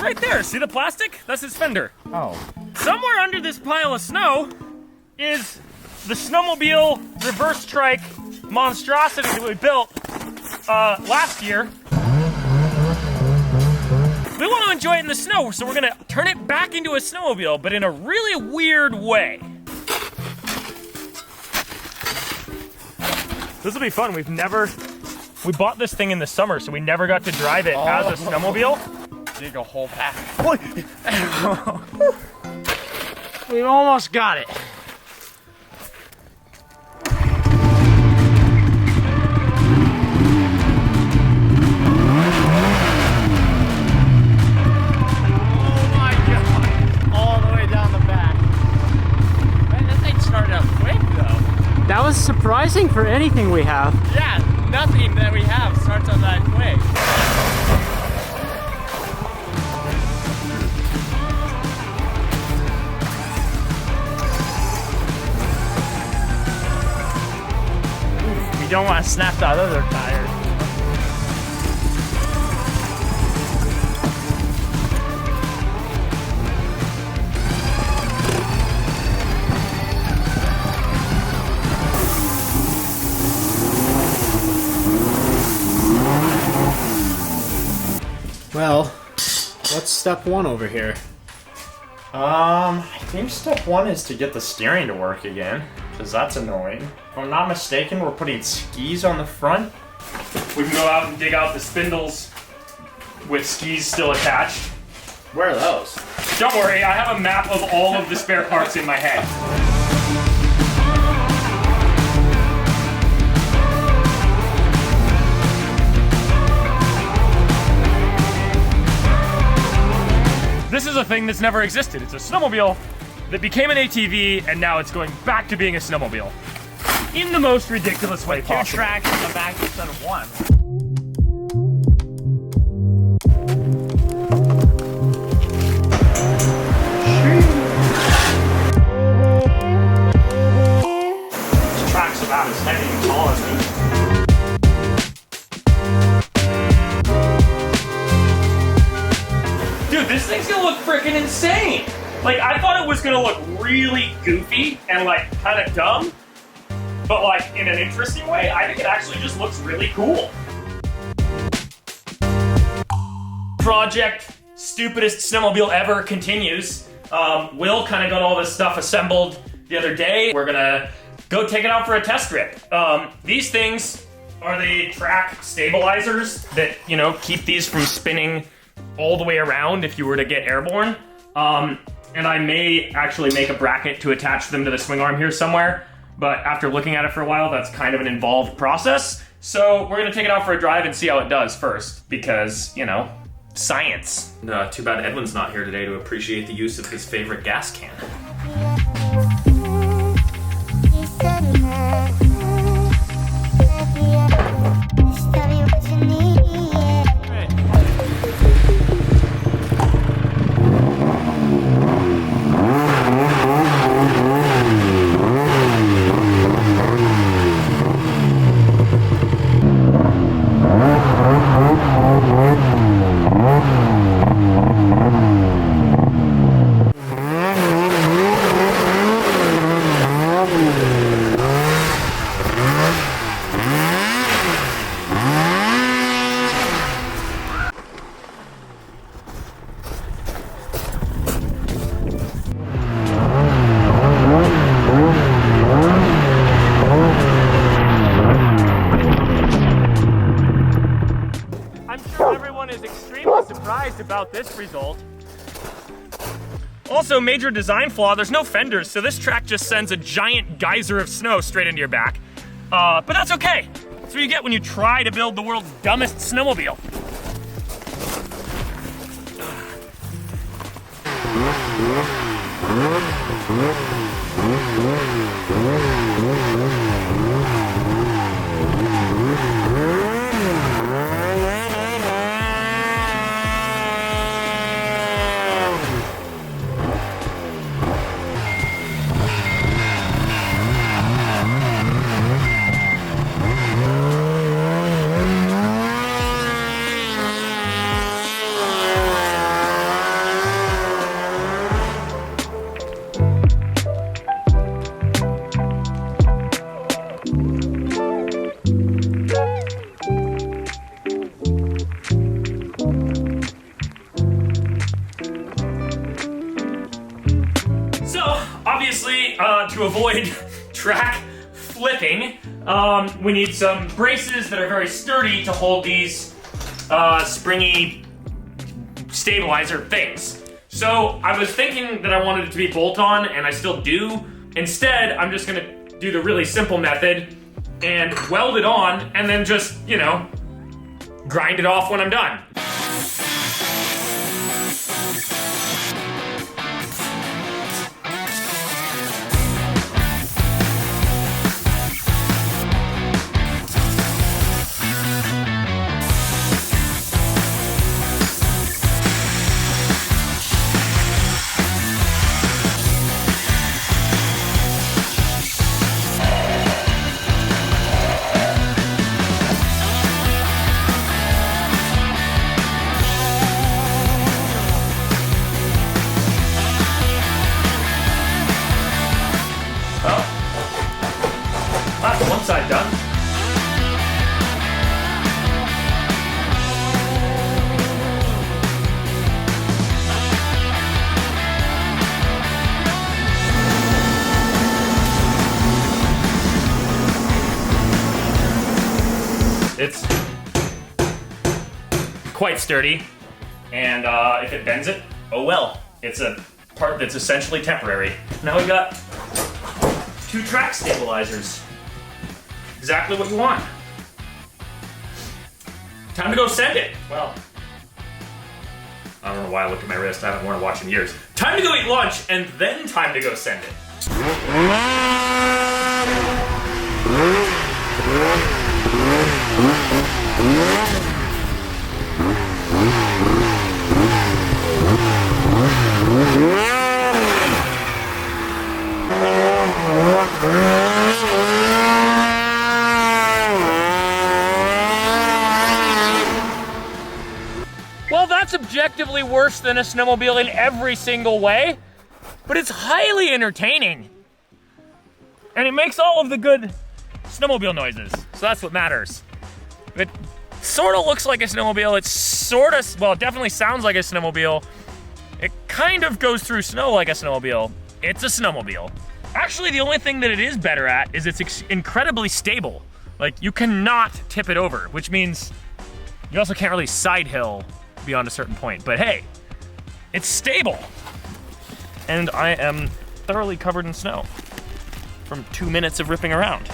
right there. See the plastic? That's his fender. Oh. Somewhere under this pile of snow is the Snowmobile reverse trike monstrosity that we built last year. We want to enjoy it in the snow, so we're gonna turn it back into a snowmobile, but in a really weird way. This will be fun. We bought this thing in the summer, so we never got to drive it as a snowmobile. Dig a whole pack. We almost got it. That was surprising for anything we have. Yeah, nothing that we have starts on that quick. We don't want to snap that other tire. Well, what's step one over here? I think step one is to get the steering to work again, because that's annoying. If I'm not mistaken, we're putting skis on the front. We can go out and dig out the spindles with skis still attached. Where are those? Don't worry, I have a map of all of the spare parts in my head. This is a thing that's never existed. It's a snowmobile that became an ATV, and now it's going back to being a snowmobile. In the most ridiculous way possible. 2 tracks in the back instead of 1. This track's about as heavy and tall as me. Dude, this thing's gonna look freaking insane. Like, I thought it was gonna look really goofy and like kind of dumb, but like in an interesting way. I think it actually just looks really cool. Project stupidest snowmobile ever continues. Will kind of got all this stuff assembled the other day. We're gonna go take it out for a test trip. These things are the track stabilizers that, you know, keep these from spinning all the way around if you were to get airborne. And I may actually make a bracket to attach them to the swing arm here somewhere, but after looking at it for a while, that's kind of an involved process. So we're gonna take it out for a drive and see how it does first, because, you know, science. Too bad Edwin's not here today to appreciate the use of his favorite gas can. About this result. Also, major design flaw, there's no fenders, so this track just sends a giant geyser of snow straight into your back. But that's okay. That's what you get when you try to build the world's dumbest snowmobile. to avoid track flipping, we need some braces that are very sturdy to hold these springy stabilizer things. So I was thinking that I wanted it to be bolt-on, and I still do. Instead, I'm just gonna do the really simple method and weld it on, and then just, you know, grind it off when I'm done. One side done. It's quite sturdy, and if it bends it, oh well. It's a part that's essentially temporary. Now we got 2 track stabilizers. Exactly what you want. Time to go send it. Well, I don't know why I look at my wrist. I haven't worn a watch in years. Time to go eat lunch, and then time to go send it. Well, that's objectively worse than a snowmobile in every single way, but it's highly entertaining. And it makes all of the good snowmobile noises, so that's what matters. It sort of looks like a snowmobile, it sort of, well, it definitely sounds like a snowmobile. It kind of goes through snow like a snowmobile. It's a snowmobile. Actually, the only thing that it is better at is it's incredibly stable. Like, you cannot tip it over, which means you also can't really side hill beyond a certain point. But hey, it's stable. And I am thoroughly covered in snow from 2 minutes of ripping around.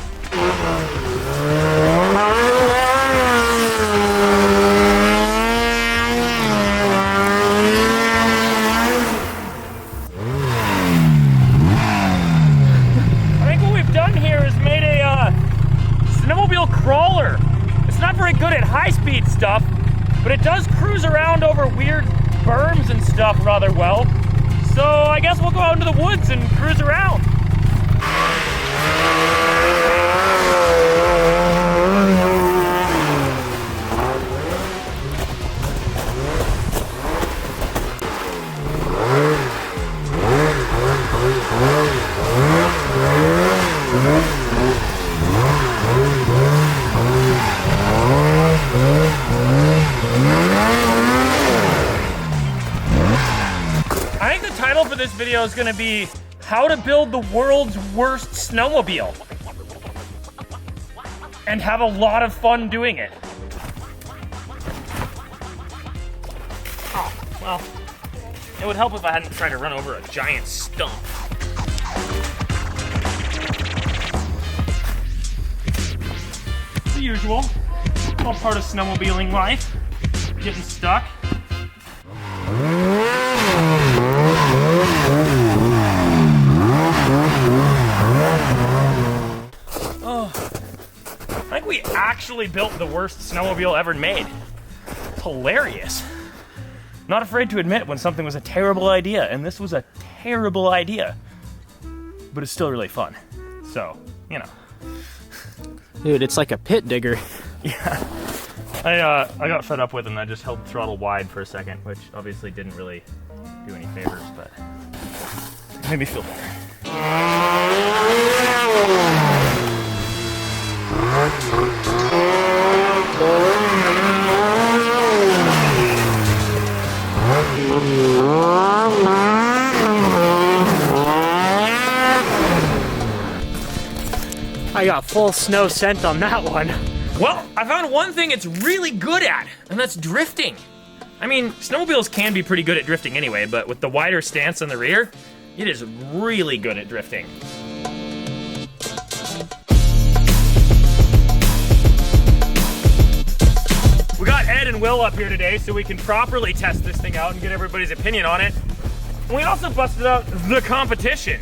I think what we've done here is made a snowmobile crawler. It's not very good at high-speed stuff, but it does cruise around over weird berms and stuff rather well. So I guess we'll go out into the woods and cruise around. I think the title for this video is going to be how to build the world's worst snowmobile and have a lot of fun doing it. Oh, well, it would help if I hadn't tried to run over a giant stump. The usual, all part of snowmobiling life, getting stuck. Oh, I think we actually built the worst snowmobile ever made. It's hilarious. Not afraid to admit when something was a terrible idea, and this was a terrible idea. But it's still really fun. So, you know. Dude, it's like a pit digger. Yeah. I got fed up with it and I just held the throttle wide for a second, which obviously didn't really do any favors, but it made me feel better. got full snow scent on that one. Well, I found one thing it's really good at, and that's drifting. I mean, snowmobiles can be pretty good at drifting anyway, but with the wider stance on the rear, it is really good at drifting. We got Ed and Will up here today so we can properly test this thing out and get everybody's opinion on it. And we also busted out the competition.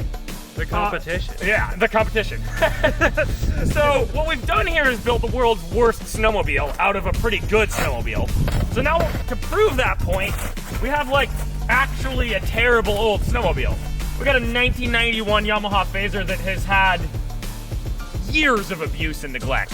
The competition? Yeah, the competition. So what we've done here is built the world's worst snowmobile out of a pretty good snowmobile. So now to prove that point, we have like actually a terrible old snowmobile. We got a 1991 Yamaha Phaser that has had years of abuse and neglect.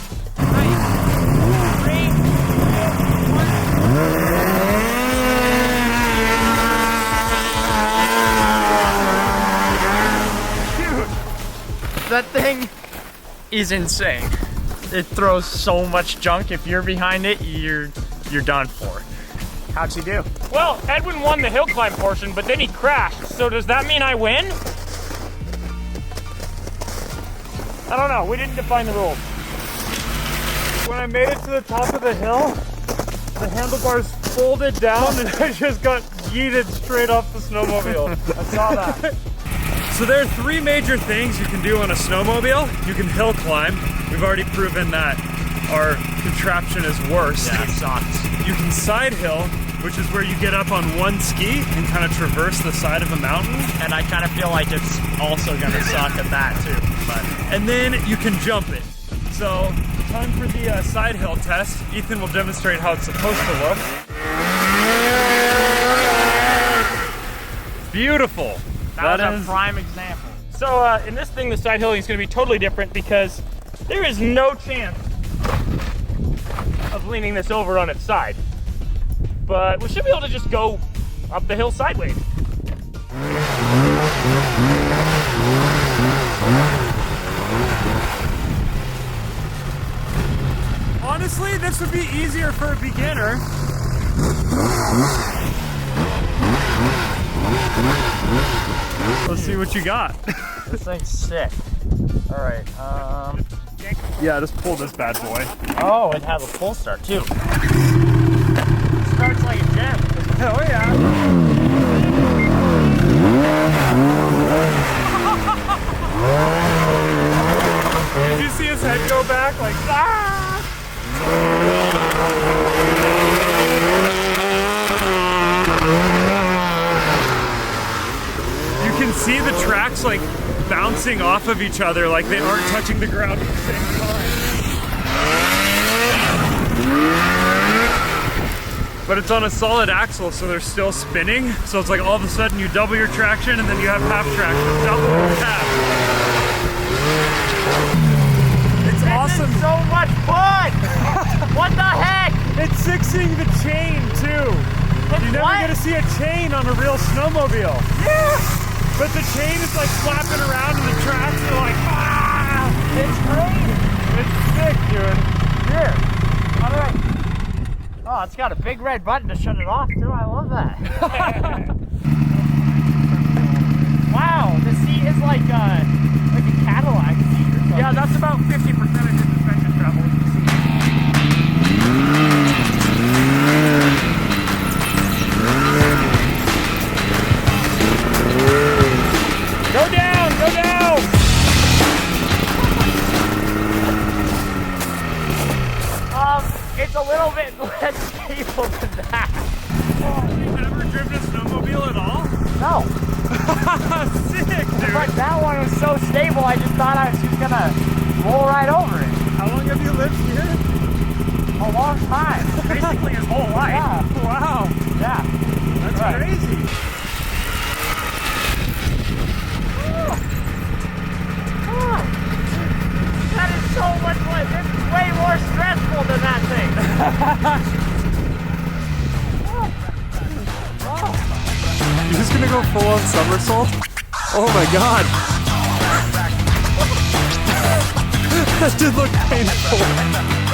That thing is insane. It throws so much junk. If you're behind it, you're done for. How'd you do? Well, Edwin won the hill climb portion, but then he crashed. So does that mean I win? I don't know. We didn't define the rules. When I made it to the top of the hill, the handlebars folded down and I just got yeeted straight off the snowmobile. I saw that. So there are three major things you can do on a snowmobile. You can hill climb. We've already proven that our contraption is worse. Yeah, it sucks. You can side hill, which is where you get up on one ski and kind of traverse the side of a mountain. And I kind of feel like it's also gonna suck at that too. And then you can jump it. So, time for the side hill test. Ethan will demonstrate how it's supposed to look. Beautiful. That was a prime example. So in this thing, the side hilling is going to be totally different because there is no chance of leaning this over on its side. But we should be able to just go up the hill sideways. Honestly, this would be easier for a beginner. Let's see what you got. This thing's sick. All right. Yeah, just pull this bad boy. Oh, it has a full start too. It starts like a gem. Oh yeah. Did you see his head go back? Like, ah! You can see the tracks like bouncing off of each other, like they aren't touching the ground at the same time. But it's on a solid axle, so they're still spinning. So it's like all of a sudden you double your traction and then you have half traction. Double or half. It's awesome. This is so much fun! What the heck? It's sixing the chain too. You never get to see a chain on a real snowmobile. Yeah! But the chain is like flapping around and the tracks are like, ah! It's crazy. It's sick, dude. Here. All right. Oh, it's got a big red button to shut it off too. I love that. Wow, the seat is like a Cadillac seat or something. Yeah, that's about 50% of his suspension travel. Go down, go down! It's a little bit less stable than that. Oh, you've never driven a snowmobile at all? No. Sick, dude. But that one was so stable, I just thought I was just gonna roll right over it. How long have you lived here? A long time. Basically his whole life. Yeah. Wow. Yeah. That's Right. crazy. That is so much fun. This is way more stressful than that thing. You're just gonna go full on somersault? Oh my god. That did look painful.